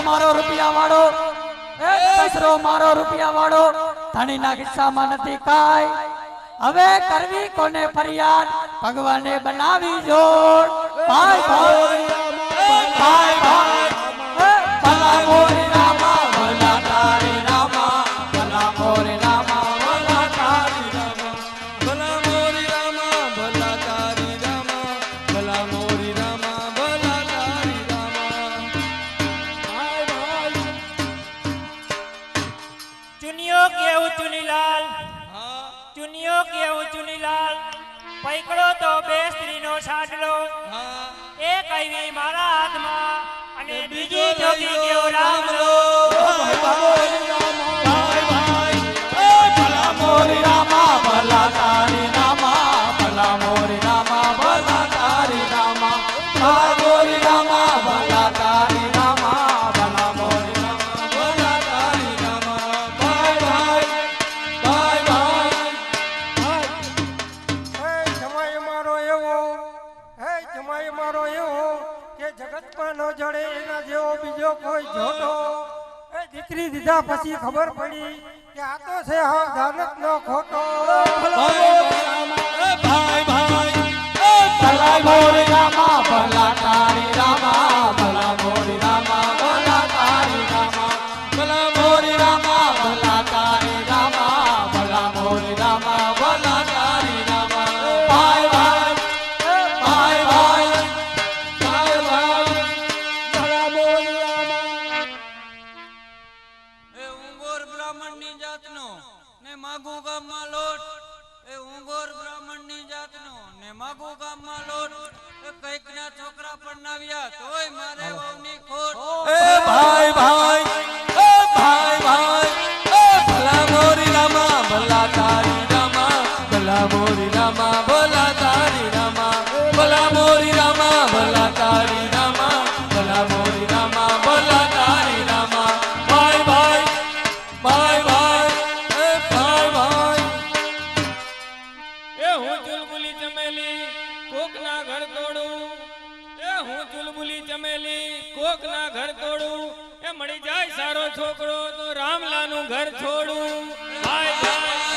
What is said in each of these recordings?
મારો રૂપિયા વાળો, કચરો મારો રૂપિયા વાળો, ધણીના ખિસ્સામાં નથી કાંઈ. હવે કરવી કોને ફરિયાદ, ભગવાને બનાવી જોડ. ભાઈ ભાઈ ભાઈ ભાઈ ભલા મોરી રામા ભલા તારી રામા, ભલા મોરી રામા ભલા તારી રામા, ભલા મોરી રામા ભલા તારી રામા, ભલા મોરી રામા ભલા તારી રામા. ભાઈ ભાઈ ચુનિયો કેવું ચુનીલાલ, ચુનિયો કેવું ચુનીલાલ, પૈકડો તો બે સ્ત્રીનો સાડલો, એક આવી મારા હાથમાં અને બીજી જોગી કેવો રામલો. ભલા મોરી રામા ભલા તારી રામા, ભલા મોરી રામા ભલા તારી રામા, ભલા મોરી રામા ભલા તારી રામા, ભલા મોરી રામા ભલા તારી રામા. ભાઈ ભાઈ ભાઈ ભાઈ જમાઈ મારો એવો, હે જમાઈ મારો એવો કે જગતમાં ન જડે એના જેવો બીજો કોઈ જોતો. એ દીકરી દીધા પછી ખબર પડી કે આ તો છે હા દાનત નો ખોટો. ભાઈ ભાઈ ભલા મોરી રામા ભલા તારી રામા, ભલા મોરી રામા ભલા તારી રામા, ભલા મોરી રામા ભલા તારી રામા, ભલા મોરી રામા ભલા તારી રામા. ભાઈ ભાઈ ભાઈ ભાઈ ભાઈ ભાઈ ભલા મોરી રામા. એ ઉંગોર બ્રાહ્મણની જાતનો ને માગુ ગામમાં લોટ, એ ઉંગોર બ્રાહ્મણની જાતનો ને માગુ ગામમાં લોટ, એ કઈકના છોકરા પરણાવ્યા તોય મારે વહુની ખોટ. એ ભાઈ ભાઈ એ ભાઈ ભાઈ એ ભલા મોરી રામા ભલા તારી રામા, ભલા મોરી રામા ભલા તારી રામા, ભલા મોરી રામા ભલા તારી રામા, ભલા મોરી રામા ભલા તારી રામા. ભાઈ ભાઈ ભાઈ ભાઈ એ ભાઈ ભાઈ એ હું ચુલબુલી ચમેલી કોકના ઘર તોડું, એ હું ચુલબુલી ચમેલી કોકના ઘર તોડું, એ મળી જાય સારો છોકરો તો રામલાનું ઘર છોડું. ભાઈ ભાઈ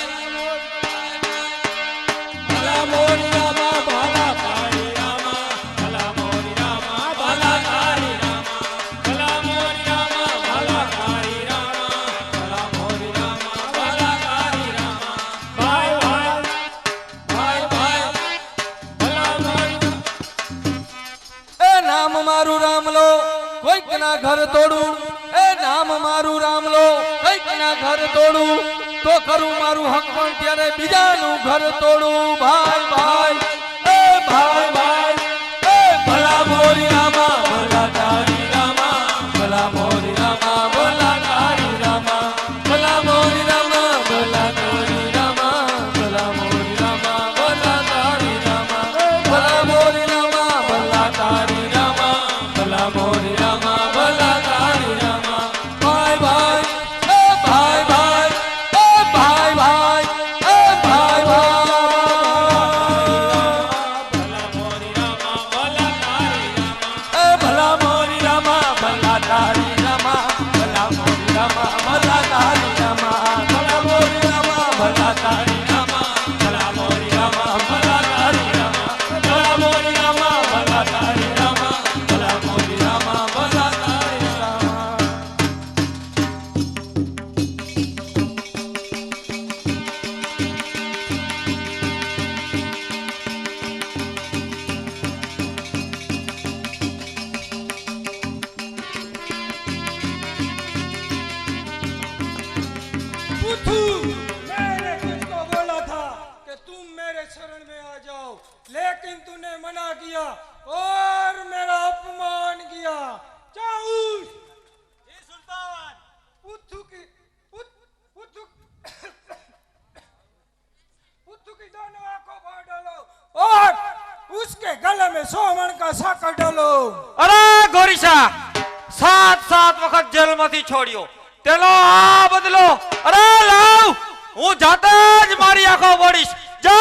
ભલા મોરી રામા ભલા તારી રામા, ભલા મોરી રામા ભલા તારી રામા, ભલા મોરી રામા ભલા તારી રામા, ભલા મોરી રામા ભલા તારી રામા. ભાઈ ભાઈ ભાઈ ભાઈ ભલા મોરી. એ નામ મારું રામલો કોઈક ના ઘર તોડું, એ નામ મારું રામલો કઈક ના ઘર તોડું, તો કરું મારું હક પણ ત્યારે બીજાનું ઘર તોડું. ભાઈ ભાઈ એ ભાઈ ભાઈ એ ભલા મોરી રામા ભલા તારી રામા, ભલા મોરી રામા ભલા તારી રામા, ભલા મોરી રામા ભલા તારી રામા, ભલા મોરી રામા ભલા તારી રામા, ભલા મોરી રામા ભલા તારી રામા, ભલા મોરી રામા ભલા તારી રામા. ભાઈ ભાઈ એ ભાઈ ભાઈ એ ભાઈ ભાઈ એ ભાઈ ભાઈ ભલા મોરી રામા ભલા તારી રામા, એ ભલા મોરી રામા ભલા તારી રામા, ભલા મોરી રામા ભલા તારી રામા, ભલા મોરી રામા ભલા તારી રામા, ભલા મોરી રામા ભલા તારી રામા, ભલા મોરી રામા ભલા તારી રામા, ભલા મોરી રામા ભલા તારી રામા. मैंने तुझको बोला था कि तुम मेरे शरण में आ जाओ, लेकिन तूने मना किया और मेरा अपमान किया. चाऊस सुल्तान पुत्थु की पुत्थु की दोनों आंखों फाड़ डालो और उसके गले में 100 मण का साकर डालो. અરે ગોરીશા 7 વખત જેલમાંથી છોડ્યો, તેનો આ બદલો. અરે લાવ, હું જાતે જ મારી આંખો ફોડીશ. જય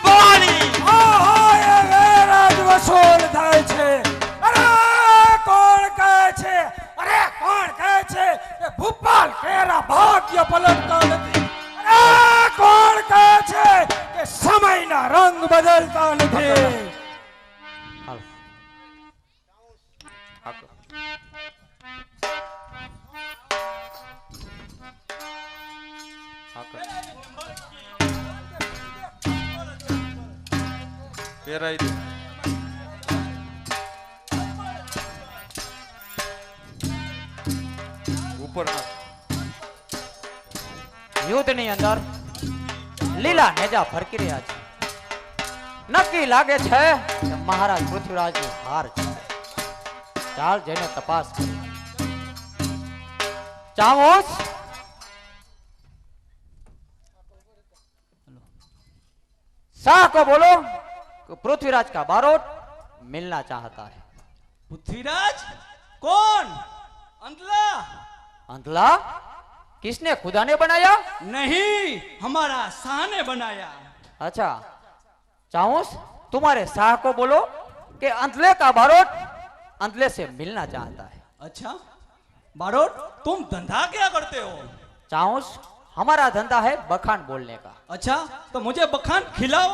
ભવાની. આહા, એ વેરાજ વસૂલ થાય છે. અરે કોણ કહે છે? અરે બદલતા નથી. હાલો હાકો. હાકો. પહેરાઈ દે. ઉપર નાખ. યુદ્ધની અંદર લીલા નેજા ફરકી રહ્યા છે. નક્કી લાગે છે કે મહારાજ પૃથ્વીરાજની હાર છે. ચાલ જઈને તપાસ કરી. ચામોસ शाह को बोलो कि पृथ्वीराज का बारोट मिलना चाहता है. पृथ्वीराज कौन? अंधला? अंधला? किसने खुदा ने बनाया? नहीं, हमारा शाह ने बनाया. अच्छा चाऊस तुम्हारे शाह को बोलो कि अंधले का बारोट अंधले से मिलना चाहता है. अच्छा बारोट, तुम धंधा क्या करते हो? चाऊस हमारा धंधा है बखान बोलने का. अच्छा तो मुझे बखान खिलाओ.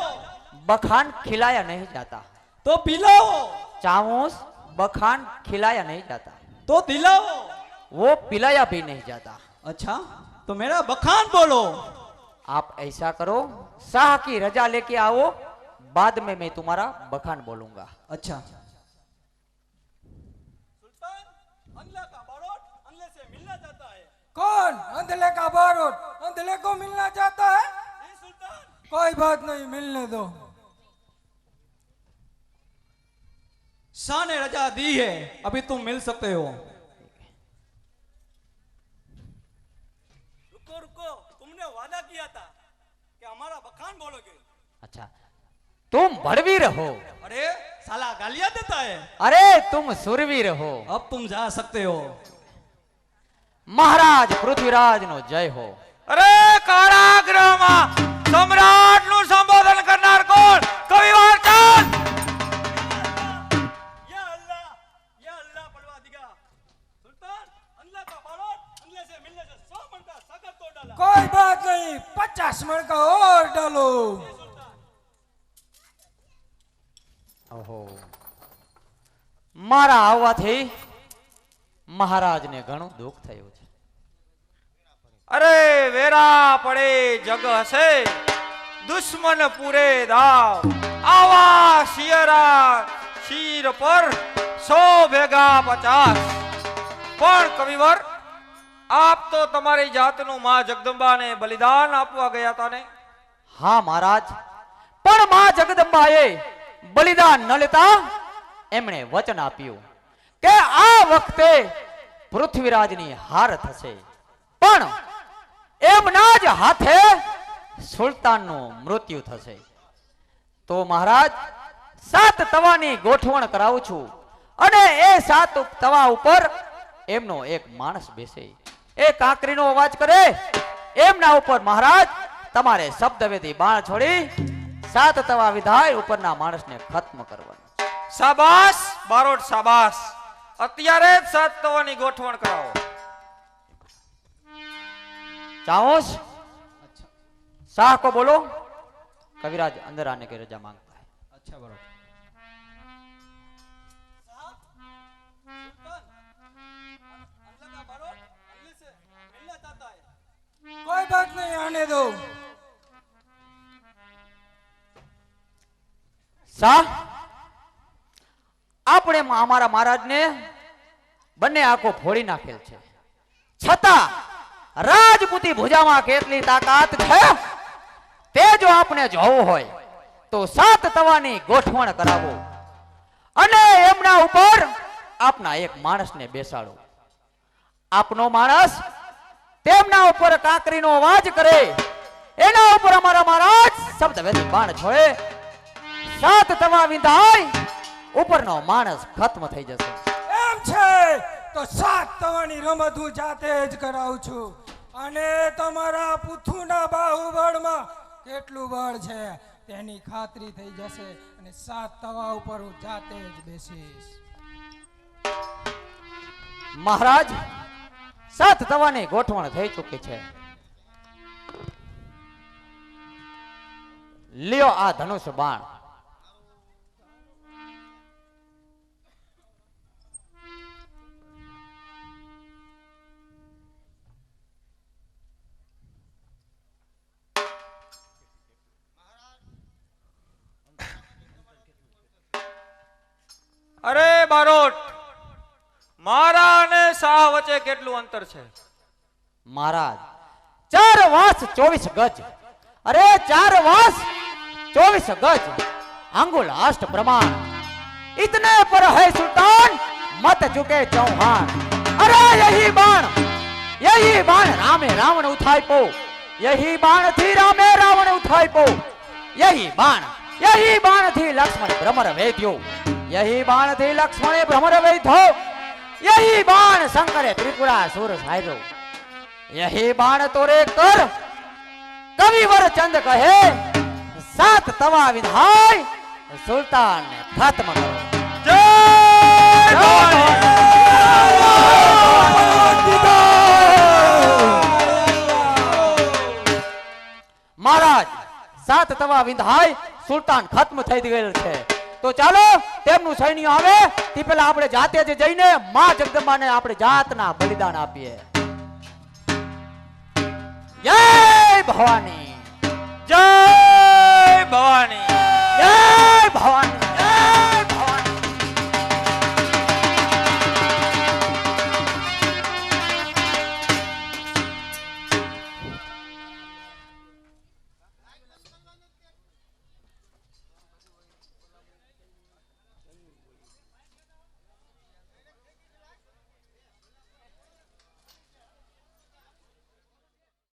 बखान खिलाया नहीं जाता. तो पिलाओ. चाऊस बखान खिलाया नहीं जाता. तो दिलाओ. वो पिलाया भी नहीं जाता. अच्छा तो मेरा बखान बोलो. आप ऐसा करो, शाह की रजा लेके आओ, बाद में मैं तुम्हारा बखान बोलूंगा. अच्छा सुल्तान, अंधला का बारोट अंधले से मिलना चाहता है. कौन? अंधले का बारोट अंधले को मिलना चाहता है? जी सुल्तान. कोई बात नहीं, मिलने दो. शाह ने रजा दी है, अभी तुम मिल सकते हो. रुको रुको, तुमने वादा किया था कि हमारा बखान बोलोगे. अच्छा तुम भड़वीर हो. अरे साला गालियां देता है. अरे तुम सुरवीर हो. अब तुम जा सकते हो. महाराज पृथ्वीराज नो जय हो. અરે કારાગૃહમાં સમ્રાટનું સંબોધન કરનાર કોણ? કવિવાર ચાલ. या अल्लाह पढ़वा दिया. सुल्तान, अंधला का बारोट अंधले से मिलने से 100 मन का सागर तोड़ डाला. कोई बात नहीं, 50 मन का और डालो. ઓહો મારા આવવાથી મહારાજને ઘણું દુઃખ થયું છે. અરે વેરા પડે જગ હશે, દુશ્મન પૂરે દાવ. આવા શિયરા શીર પર 100 ભેગા 50. પણ કવિવર, આપ તો તમારી જાતનું માં જગદંબાને બલિદાન આપવા ગયા હતા ને? હા મહારાજ, પણ માં જગદંબાએ બલિદાન ન લેતા એમણે વચન આપ્યું કે આ વખતે પૃથ્વીરાજની હાર થશે, પણ એમના જ હાથે સુલતાનનું મૃત્યુ થશે. તો મહારાજ 7 તવાની ગોઠવણ કરાવું છું અને એ 7 તવા ઉપર એમનો એક માણસ બેસે, એ કાંકરીનો અવાજ કરે, એમના ઉપર મહારાજ તમારે શબ્દવેદી બાણ છોડી 7 તવા વિધાય ઉપરના માણસને ખત્મ કરવાનો. શાબાશ બારોટ શાબાશ. અત્યારે જ 7 તવાની ગોઠવણ કરાવો. चाहोस शाह को बोलो कविराज अंदर आने की रजा मांगता है. अच्छा बराबर. अंधला का बारोट अंधले से मिलना चाहता है. कोई बात नहीं, आने दो. शाह આપણે અમારા મહારાજને બંને આંખો ફોડી નાખેલ છે, છતાં રાજપૂતી ભુજામાં કેટલી તાકાત છે તે જો આપણે જોવું હોય તો 7 તવાની ગોઠવણ કરાવો અને એમના ઉપર આપના એક માણસને બેસાડો. આપનો માણસ તેમના ઉપર કાંકરીનો અવાજ કરે, એના ઉપર અમારા મહારાજ શબ્દવેદી બાણ છોડે, 7 તવા વિંધાય ઉપરનો માણસ ખત્મ થઈ જશે. એમ છે તો 7 તવાની રમત હું જાતે જ કરાવું છું અને તમારા પુથુના બાહુબળમાં કેટલું બળ છે તેની ખાતરી થઈ જશે અને 7 તવા ઉપર હું જાતે જ બેસીશ. મહારાજ 7 તવાની ગોઠવણ થઈ ચૂકી છે. લ્યો આ ધનુષ બાણ. અરે બારોટ, મારા અને શાહ વચ્ચે કેટલું અંતર છે? महाराज 4 वास 24 गज। अरे 4 वास 24 गज अंगुल अष्ट प्रमाण, इतने पर है सुल्तान मत चुके चौहान। अरे यही बाण रामे रावण उठाई पो, यही बाण थी रामे रावण उठाई पो, यही बाण थी लक्ष्मण भ्रमर वेद्यो, यही बाण थी लक्ष्मण भ्रमर वेद्यो, यही बाण शंकरे त्रिपुरा सुर सायरो, यही बाण तोरे कर कविवर चंद कहे, 7 तवा विधाय सुल्तान ने खत्म करो। જય ભવાની! महाराज 7 तवा विधाय सुल्तान खत्म થઈ ગયેલ છે, તો ચાલો તેમનું સૈન્ય આવે તે પહેલા આપણે જાતે જ જઈને માં જગદંબાને આપણે જાતના બલિદાન આપીએ। જય ભવાની, જય ભવાની! જય